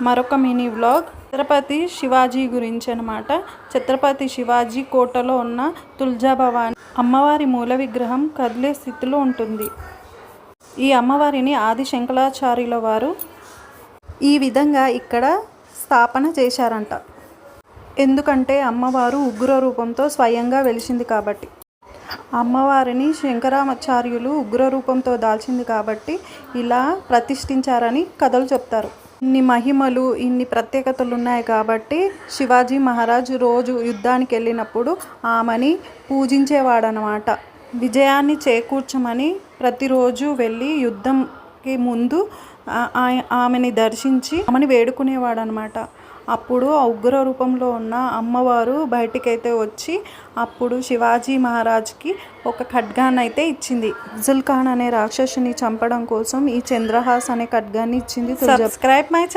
మరొక mini vlog Chhatrapati Shivaji గురించి అనమాట. ఛత్రపతి శివాజీ కోటలో ఉన్న తుల్జాభవాని అమ్మవారి మూల విగ్రహం కదిలే స్థితిలో ఉంటుంది. ఈ అమ్మవారిని ఆది శంకరాచార్యుల వారు ఈ విధంగా ఇక్కడ స్థాపన చేశారంట. ఎందుకంటే అమ్మవారు ఉగ్ర రూపంతో స్వయంగా వెలిసింది కాబట్టి, అమ్మవారిని శంకరాచార్యులు ఉగ్ర రూపంతో దాల్చింది కాబట్టి ఇలా ప్రతిష్ఠించారని కథలు చెప్తారు. ఇన్ని మహిమలు, ఇన్ని ప్రత్యేకతలు ఉన్నాయి కాబట్టి శివాజీ మహారాజ్ రోజు యుద్ధానికి వెళ్ళినప్పుడు ఆమెని పూజించేవాడనమాట. విజయాన్ని చేకూర్చమని ప్రతిరోజు వెళ్ళి యుద్ధంకి ముందు ఆమెని దర్శించి ఆమెని వేడుకునేవాడనమాట. అప్పుడు ఆ ఉగ్ర రూపంలో ఉన్న అమ్మవారు బయటికైతే వచ్చి అప్పుడు శివాజీ మహారాజ్కి ఒక ఖడ్గాన్ని అయితే ఇచ్చింది. అఫ్జల్ ఖాన్ అనే రాక్షసుని చంపడం కోసం ఈ చంద్రహాస్ అనే ఖడ్గాన్ని ఇచ్చింది. Subscribe my channel.